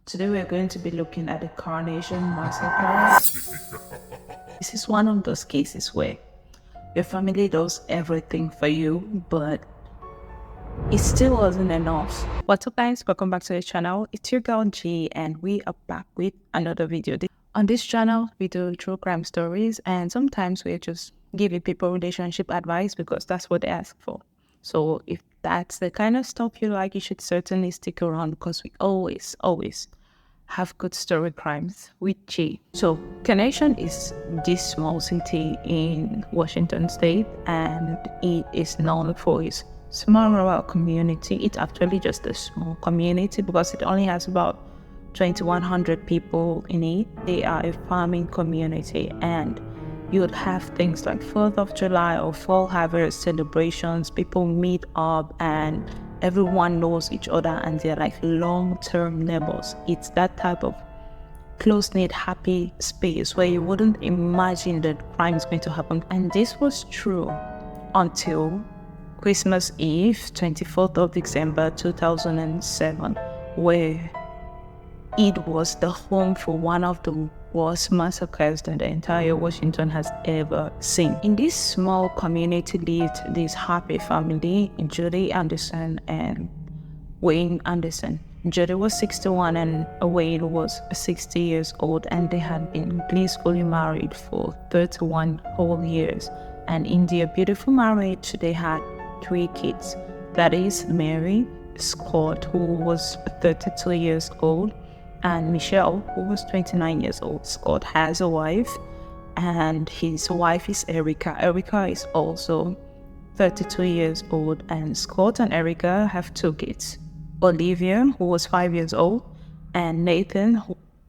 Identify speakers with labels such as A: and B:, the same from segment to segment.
A: Today we're going to be looking at the Carnation Massacre. This is one of those cases where your family does everything for you, but it still wasn't enough. What's up guys, welcome back to the channel. It's your girl G and we are back with another video. On this channel, we do true crime stories and sometimes we just giving people relationship advice because that's what they ask for. So if that's the kind of stuff you like, you should certainly stick around because we always have good story crimes with G. So Carnation is this small city in Washington state and it is known for its small rural community. It's actually just a small community because it only has about 2,100 people in it. They are a farming community and you would have things like 4th of July or fall harvest celebrations. People meet up and everyone knows each other and they're like long-term neighbors. It's that type of close-knit, happy space where you wouldn't imagine that crime is going to happen. And this was true until Christmas Eve, 24th of December 2007, where it was the home for one of the worst massacres that the entire Washington has ever seen. In this small community lived this happy family, Judy Anderson and Wayne Anderson. Judy was 61 and Wayne was 60 years old, and they had been blissfully married for 31 whole years. And in their beautiful marriage, they had 3 kids. That is Mary, Scott, who was 32 years old, and Michelle, who was 29 years old. Scott has a wife, and his wife is Erica. Erica is also 32 years old, and Scott and Erica have 2 kids. Olivia, who was 5 years old, and Nathan,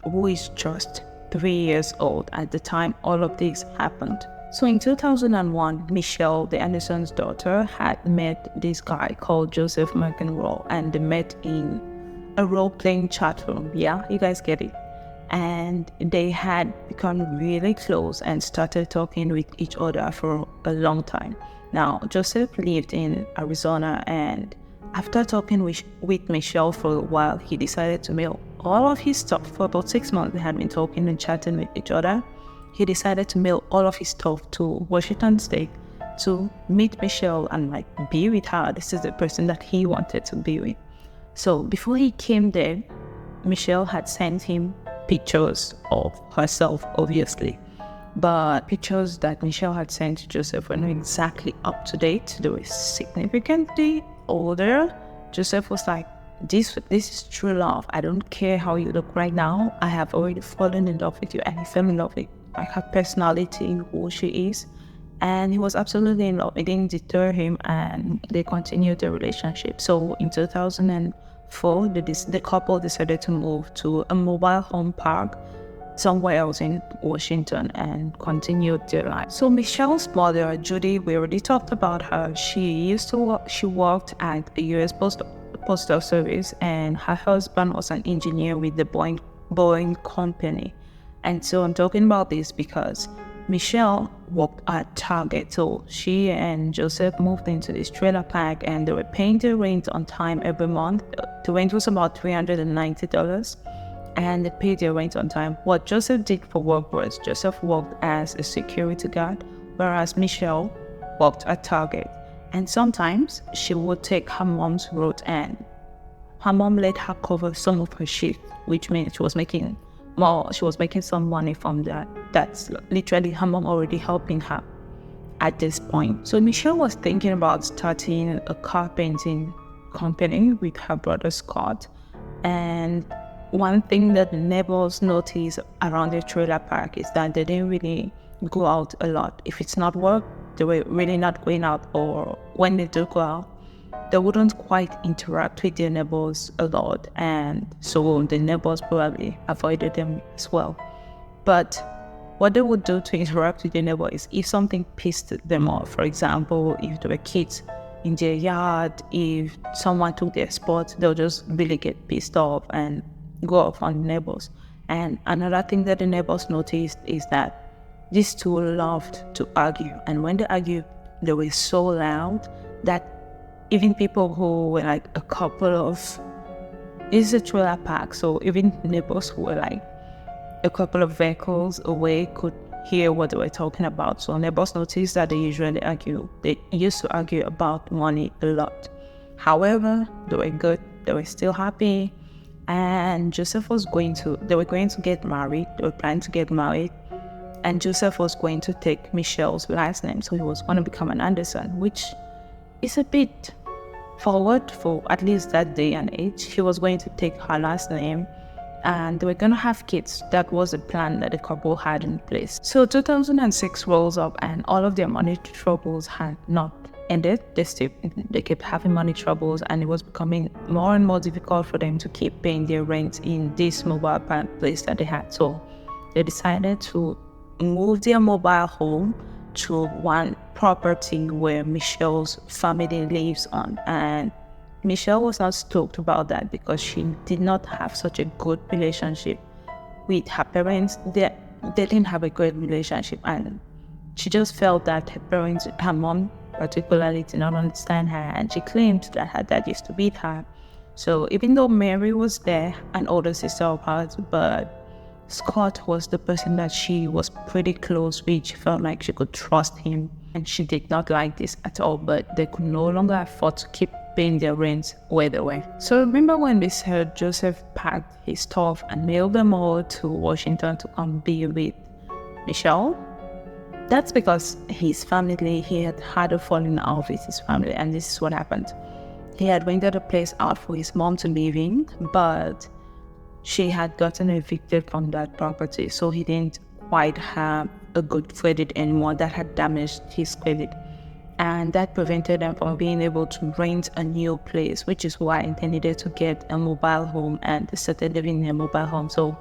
A: who is just 3 years old at the time all of this happened. So in 2001, Michelle, the Anderson's daughter, had met this guy called Joseph McEnroe, and they met in a role-playing chat room. Yeah, you guys get it. And they had become really close and started talking with each other for a long time. Now, Joseph lived in Arizona, and after talking with Michelle for a while, he decided to mail all of his stuff. For about 6 months, they had been talking and chatting with each other. He decided to mail all of his stuff to Washington state to meet Michelle and like be with her. This is the person that he wanted to be with. So before he came there, Michelle had sent him pictures of herself, obviously. But pictures that Michelle had sent to Joseph were not exactly up to date. They were significantly older. Joseph was like, this is true love. I don't care how you look right now. I have already fallen in love with you. And he fell in love with like her personality, who she is. And he was absolutely in love. It didn't deter him, and they continued their relationship. So in 2004, the couple decided to move to a mobile home park somewhere else in Washington and continued their life. So Michelle's mother, Judy, we already talked about her. She worked at the U.S. Postal Service, and her husband was an engineer with the Boeing company. And so I'm talking about this because Michelle worked at Target. So she and Joseph moved into this trailer park and they were paying their rent on time every month. The rent was about $390 and they paid their rent on time. What Joseph did for work was Joseph worked as a security guard, whereas Michelle worked at Target. And sometimes she would take her mom's route and her mom let her cover some of her shift, which means she was making some money from that. That's literally her mom already helping her at this point. So Michelle was thinking about starting a car painting company with her brother Scott. And one thing that the neighbors noticed around the trailer park is that they didn't really go out a lot. If it's not work, they were really not going out, or when they do go out, they wouldn't quite interact with their neighbors a lot, and so the neighbors probably avoided them as well. But what they would do to interact with their neighbor is if something pissed them off. For example, if there were kids in their yard, if someone took their spot, they'll just really get pissed off and go off on the neighbors. And another thing that the neighbors noticed is that these two loved to argue, and when they argued, they were so loud that even people who were like a couple of It's a trailer park, so even neighbors who were like a couple of vehicles away could hear what they were talking about. So neighbors noticed that they usually argue. They used to argue about money a lot. However, they were good. They were still happy. And they were going to get married. They were planning to get married. And Joseph was going to take Michelle's last name. So he was going to become an Anderson, which is a bit forward for at least that day and age. He was going to take her last name and they were going to have kids. That was a plan that the couple had in place. So 2006 rolls up and all of their money troubles had not ended. They kept having money troubles and it was becoming more and more difficult for them to keep paying their rent in this mobile place that they had. So they decided to move their mobile home to one property where Michelle's family lives on. And Michelle was not stoked about that because she did not have such a good relationship with her parents. They didn't have a great relationship, and she just felt that her mom particularly did not understand her, and she claimed that her dad used to beat her. So even though Mary was there, an older sister of hers, but Scott was the person that she was pretty close with. She felt like she could trust him, and she did not like this at all, but they could no longer afford to keep paying their rent where they were. So remember when we said Joseph packed his stuff and mailed them all to Washington to come be with Michelle? That's because his family, he had a falling out with his family, and this is what happened. He had rented a place out for his mom to live in, but she had gotten evicted from that property, so he didn't quite have a good credit anymore. That had damaged his credit, and that prevented them from being able to rent a new place, which is why they needed to get a mobile home, and they started living in a mobile home. So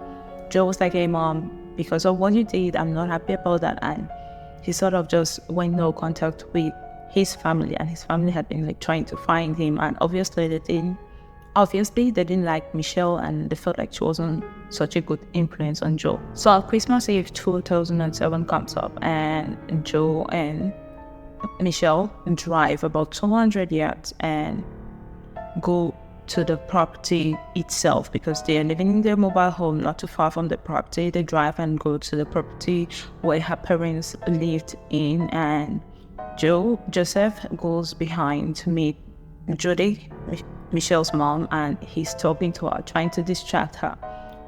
A: Joe was like, "Hey mom, because of what you did, I'm not happy about that," and he sort of just went no contact with his family, and his family had been like trying to find him, and obviously they didn't like Michelle, and they felt like she wasn't such a good influence on Joe. So on Christmas Eve 2007 comes up, and Joe and Michelle drive about 200 yards and go to the property itself because they are living in their mobile home not too far from the property. They drive and go to the property where her parents lived in, and Joseph goes behind to meet Judy, Michelle's mom, and he's talking to her, trying to distract her.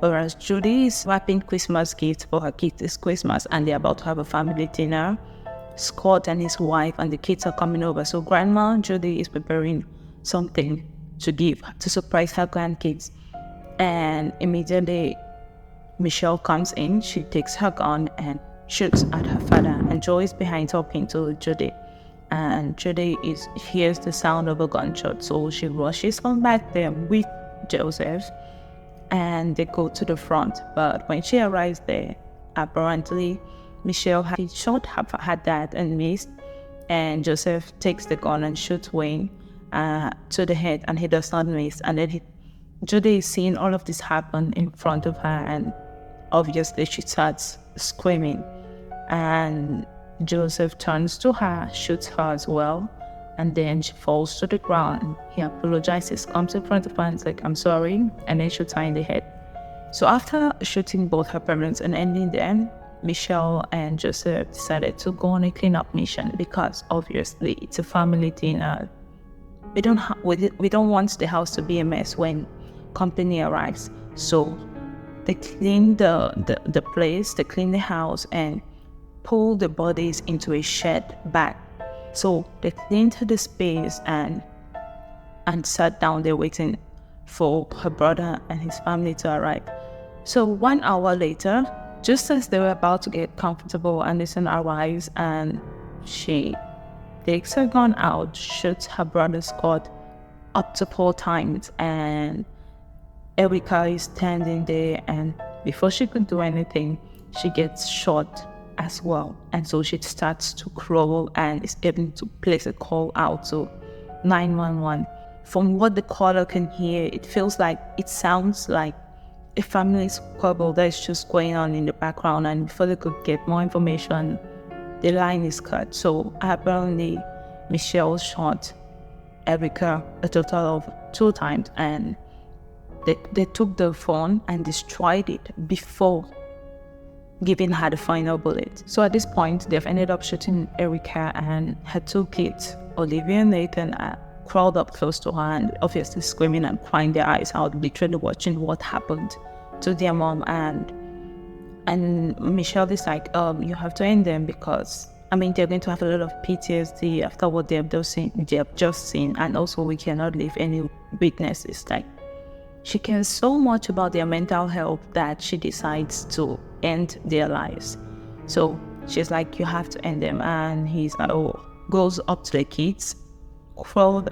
A: Whereas Judy is wrapping Christmas gifts for her kids this Christmas, and they're about to have a family dinner. Scott and his wife and the kids are coming over. So Grandma Judy is preparing something to give to surprise her grandkids. And immediately Michelle comes in. She takes her gun and shoots at her father. And Joe is behind talking to Judy. And Judy hears the sound of a gunshot, so she rushes on back there with Joseph, and they go to the front. But when she arrives there, apparently Michelle had shot her dad and missed, and Joseph takes the gun and shoots Wayne to the head, and he does not miss. And then Judy is seeing all of this happen in front of her, and obviously she starts screaming, and Joseph turns to her, shoots her as well, and then she falls to the ground. He apologizes, comes in front of her and is like, "I'm sorry," and then shoots her in the head. So after shooting both her parents and ending them, Michelle and Joseph decided to go on a cleanup mission because obviously it's a family dinner. We don't want the house to be a mess when company arrives. So they clean the place, they clean the house, and pull the bodies into a shed back. So they cleaned the space and sat down there waiting for her brother and his family to arrive. So 1 hour later, just as they were about to get comfortable, Anderson arrives and she takes her gun out, shoots her brother Scott up to 4 times, and Erica is standing there, and before she could do anything, she gets shot as well. And so she starts to crawl and is able to place a call out to 911. From what the caller can hear, it sounds like a family squabble that is just going on in the background, and before they could get more information, the line is cut. So apparently Michelle shot Erica a total of 2 times, and They took the phone and destroyed it before giving her the final bullet. So at this point, they've ended up shooting Erica, and her 2 kids, Olivia and Nathan, crawled up close to her and obviously screaming and crying their eyes out, literally watching what happened to their mom. And Michelle is like, you have to end them, because they're going to have a lot of PTSD after what they have just seen, and also we cannot leave any witnesses. Like, she cares so much about their mental health that she decides to end their lives. So she's like, you have to end them. And he's like, goes up to the kids, crawled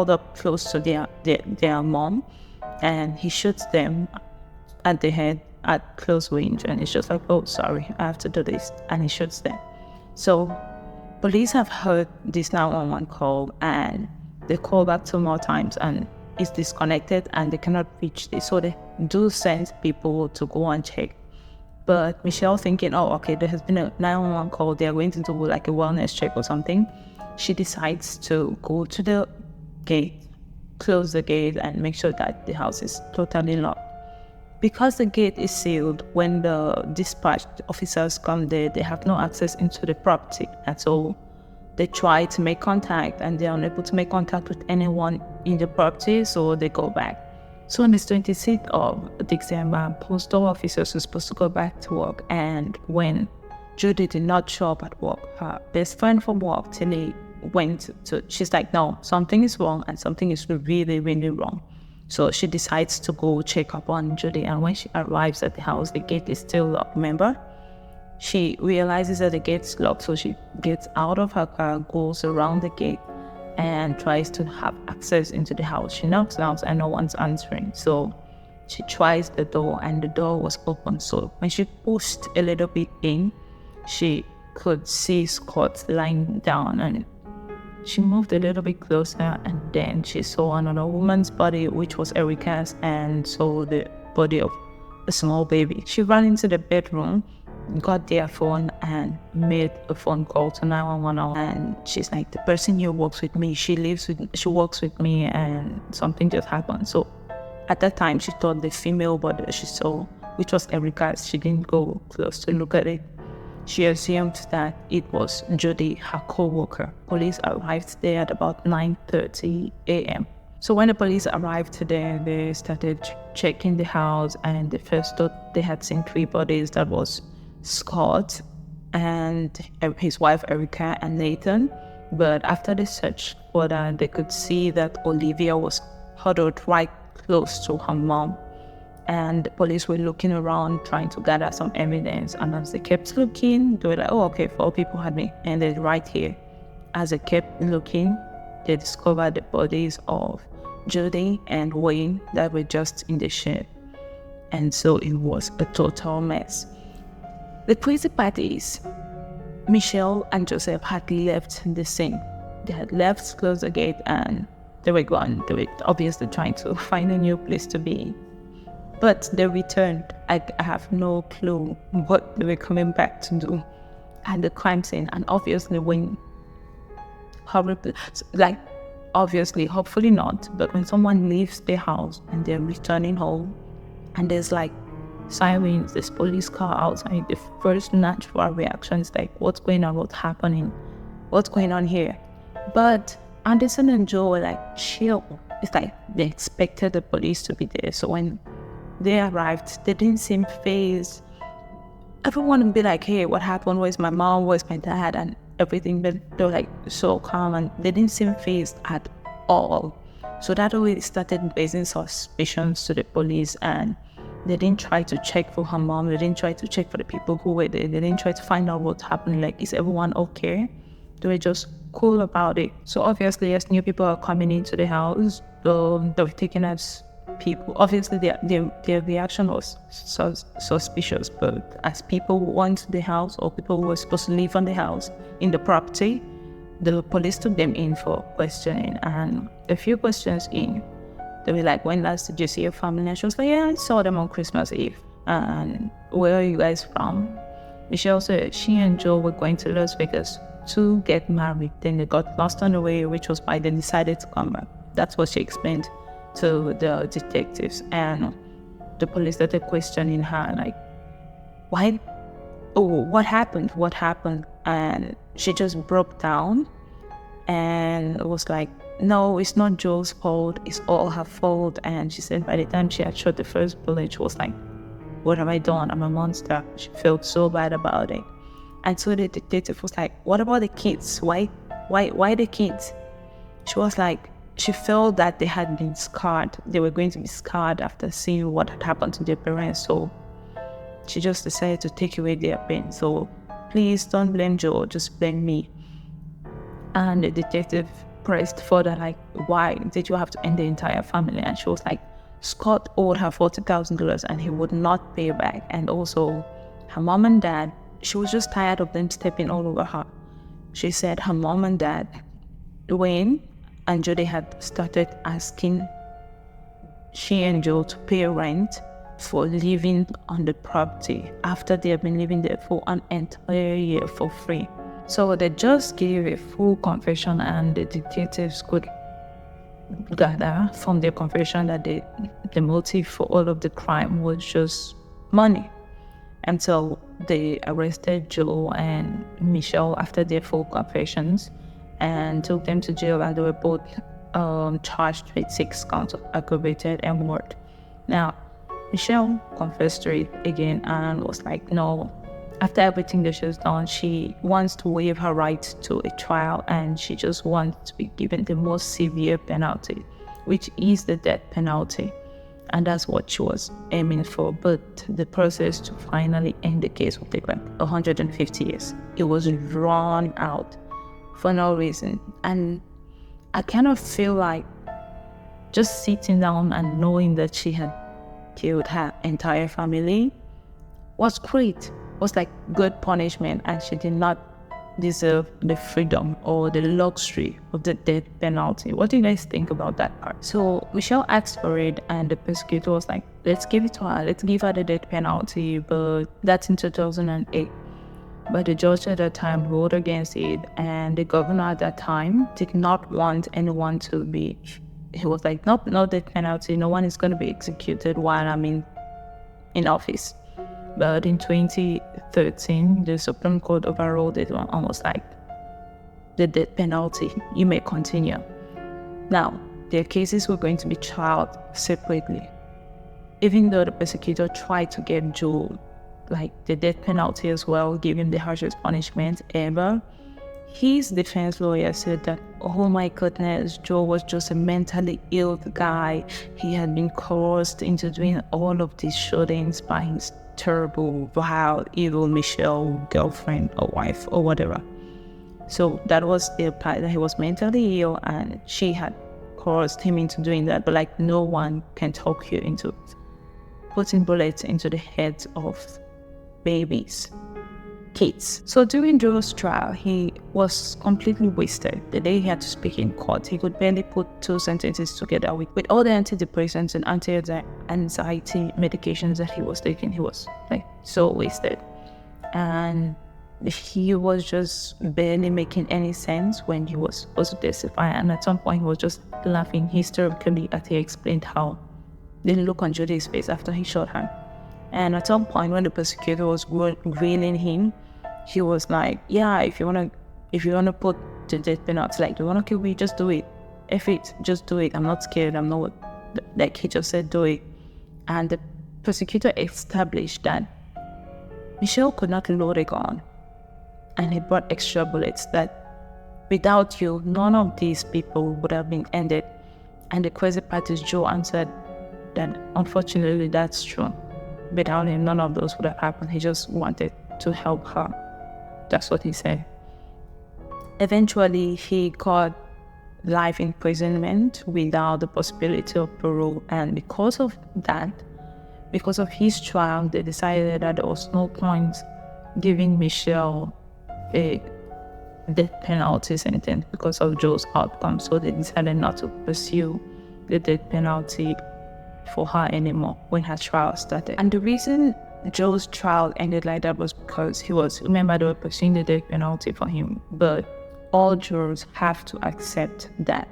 A: up close to their mom, and he shoots them at the head at close range. And it's just like, oh, sorry, I have to do this. And he shoots them. So police have heard this 911 call, and they call back 2 more times, and it's disconnected and they cannot reach this. So they do send people to go and check. But Michelle, thinking, oh, okay, there has been a 911 call, they're going to do like a wellness check or something, she decides to go to the gate, close the gate, and make sure that the house is totally locked. Because the gate is sealed, when the dispatch officers come there, they have no access into the property at all. They try to make contact, and they're unable to make contact with anyone in the property, so they go back. So on the 26th of December, postal officers were supposed to go back to work, and when Judy did not show up at work, her best friend from work, Tilly, she's like, no, something is wrong, and something is really, really wrong. So she decides to go check up on Judy, and when she arrives at the house, the gate is still locked, remember? She realizes that the gate's locked, so she gets out of her car, goes around the gate, and tries to have access into the house. She knocks out and no one's answering. So she tries the door, and the door was open. So when she pushed a little bit in, she could see Scott lying down, and she moved a little bit closer, and then she saw another woman's body, which was Erica's, and saw the body of a small baby. She ran into the bedroom, got their phone, and made a phone call to 911. And she's like, the person here works with me, she works with me, and something just happened. So at that time, she thought the female body she saw, which was Erica's, she didn't go close to look at it. She assumed that it was Judy, her co-worker. Police arrived there at about 9:30 a.m. So when the police arrived there, they started checking the house, and they first thought they had seen 3 bodies. That was Scott and his wife Erica and Nathan. But after the search further, they could see that Olivia was huddled right close to her mom. And the police were looking around, trying to gather some evidence. And as they kept looking, they were like, oh, okay, 4 people had been ended right here. As they kept looking, they discovered the bodies of Judy and Wayne that were just in the shed. And so it was a total mess. The crazy part is, Michelle and Joseph had left the scene. They had left, closed the gate, and they were gone. They were obviously trying to find a new place to be. But they returned. I have no clue what they were coming back to do at the crime scene. And obviously hopefully not, but when someone leaves their house and they're returning home, and there's like sirens, there's police car outside, the first natural reaction is like, what's going on? What's happening? What's going on here? But Anderson and Joe were like, chill. It's like they expected the police to be there. So when they arrived, they didn't seem fazed. Everyone would be like, hey, what happened? Where's my mom? Where's my dad? And everything. But they were like so calm, and they didn't seem fazed at all. So that already started raising suspicions to the police, and they didn't try to check for her mom. They didn't try to check for the people who were there. They didn't try to find out what's happening. Like, is everyone okay? They were just cool about it. So obviously, as new people are coming into the house, they were taken as people. Obviously, their reaction was suspicious, but as people who went to the house, or people who were supposed to live on the house in the property, the police took them in for questioning. And a few questions in, they were like, when last did you see your family? And she was like, yeah, I saw them on Christmas Eve. And where are you guys from? Michelle said she and Joe were going to Las Vegas to get married. Then they got lost on the way, which was why they decided to come back. That's what she explained to the detectives, and the police started questioning her, like, why? Oh, what happened? What happened? And she just broke down and was like, no, it's not Joe's fault. It's all her fault. And she said by the time she had shot the first bullet, she was like, what have I done? I'm a monster. She felt so bad about it. And so the detective was like, what about the kids? Why the kids? She was like, she felt that they had been scarred. They were going to be scarred after seeing what had happened to their parents. So she just decided to take away their pain. So please don't blame Joe, just blame me. And the detective pressed further, like, why did you have to end the entire family? And she was like, Scott owed her $40,000 and he would not pay back. And also her mom and dad, she was just tired of them stepping all over her. She said her mom and dad, Dwayne and Jody, had started asking she and Joe to pay rent for living on the property after they have been living there for an entire year for free. So they just gave a full confession, and the detectives could gather from their confession that the motive for all of the crime was just money. And so they arrested Joe and Michelle after their full confessions and took them to jail, and they were both charged with 6 counts of aggravated and murder. Now, Michelle confessed to it again and was like, no, after everything that she's done, she wants to waive her right to a trial, and she just wants to be given the most severe penalty, which is the death penalty. And that's what she was aiming for. But the process to finally end the case would take like 150 years. It was drawn out for no reason. And I kind of feel like just sitting down and knowing that she had killed her entire family was great. Was like good punishment, and she did not deserve the freedom or the luxury of the death penalty. What do you guys think about that part? So Michelle asked for it, and the prosecutor was like, let's give it to her, let's give her the death penalty. But that's in 2008. But the judge at that time ruled against it, and the governor at that time did not want anyone to be, he was like, nope, no death penalty, no one is going to be executed while I'm in office. But in 2013, the Supreme Court overruled it and was like, the death penalty, you may continue. Now, their cases were going to be tried separately. Even though the prosecutor tried to get Joe like the death penalty as well, give him the harshest punishment ever, his defense lawyer said that, oh my goodness, Joe was just a mentally ill guy. He had been coerced into doing all of these shootings by his terrible, vile, evil Michelle girlfriend or wife or whatever. So that was the part, that he was mentally ill and she had coerced him into doing that. But like, no one can talk you into putting bullets into the heads of babies, kids. So during Joe's trial, he was completely wasted. The day he had to speak in court, he could barely put 2 sentences together. With all the antidepressants and anti-anxiety medications that he was taking, he was like so wasted. And he was just barely making any sense when he was supposed to testify. And at some point, he was just laughing hysterically as he explained how the look on Jody's face after he shot her. And at some point, when the prosecutor was grilling him, he was like, yeah, if you wanna put the death penalty, like, you wanna kill me, just do it. If it, just do it. I'm not scared. I'm not, like, he just said, do it. And the prosecutor established that Michelle could not load a gun, and he brought extra bullets that without you, none of these people would have been ended. And the crazy part is Joe answered that unfortunately that's true. Without him, none of those would have happened. He just wanted to help her. That's what he said. Eventually, he got life imprisonment without the possibility of parole. And because of that, because of his trial, they decided that there was no point giving Michelle a death penalty sentence because of Joe's outcome. So they decided not to pursue the death penalty for her anymore when her trial started. And the reason Joe's trial ended like that was because remember, they were pursuing the death penalty for him, but all jurors have to accept that.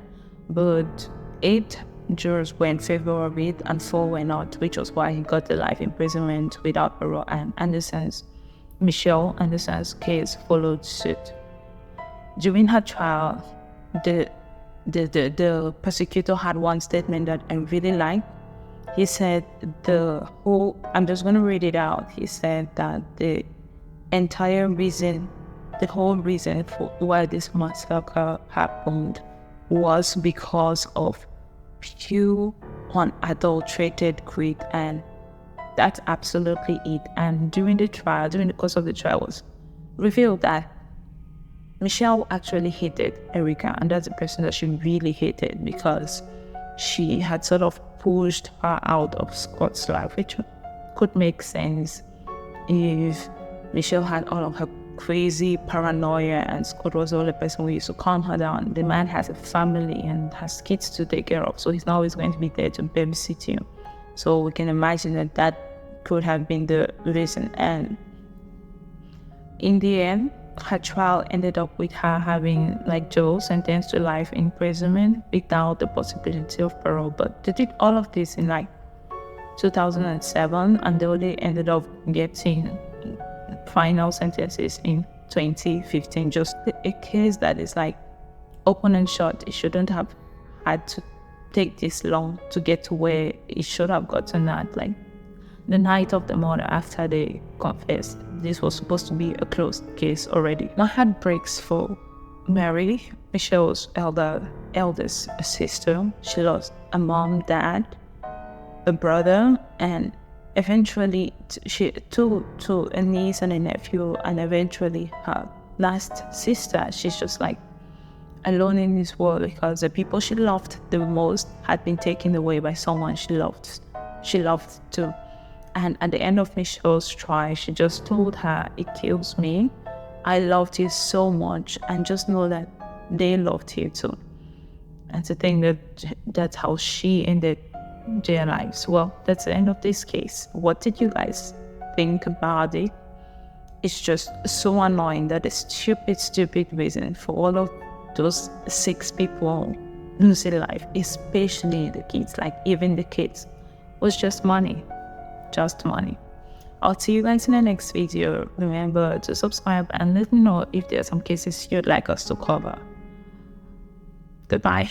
A: But 8 jurors were in favor of it and 4 were not, which was why he got the life imprisonment without parole, and Michelle Anderson's case followed suit. During her trial, the prosecutor had one statement that I really liked. He said I'm just going to read it out. He said that the whole reason for why this massacre happened was because of pure, unadulterated greed, and that's absolutely it. And during the course of the trial, was revealed that Michelle actually hated Erica, and that's the person that she really hated because she had sort of pushed her out of Scott's life, which could make sense if Michelle had all of her crazy paranoia and Scott was the only person who used to calm her down. The man has a family and has kids to take care of, so he's not always going to be there to babysit you. So we can imagine that could have been the reason. And in the end, her trial ended up with her having jail sentenced to life imprisonment without the possibility of parole. But they did all of this in 2007, and they only ended up getting final sentences in 2015. Just a case that is open and shut. It shouldn't have had to take this long to get to where it should have gotten at. The night of the murder, after they confessed, this was supposed to be a closed case already. My heart breaks for Mary, Michelle's eldest sister. She lost a mom, dad, a brother, and eventually two a niece and a nephew, and eventually her last sister. She's just alone in this world because the people she loved the most had been taken away by someone she loved too. And at the end of Michelle's trial, she just told her, "It kills me. I loved you so much, and just know that they loved you too." And to think that's how she ended their lives. Well, that's the end of this case. What did you guys think about it? It's just so annoying that a stupid reason for all of those 6 people losing life, especially the kids, even the kids, was just money. Just money. I'll see you guys in the next video. Remember to subscribe and let me know if there are some cases you'd like us to cover. Goodbye.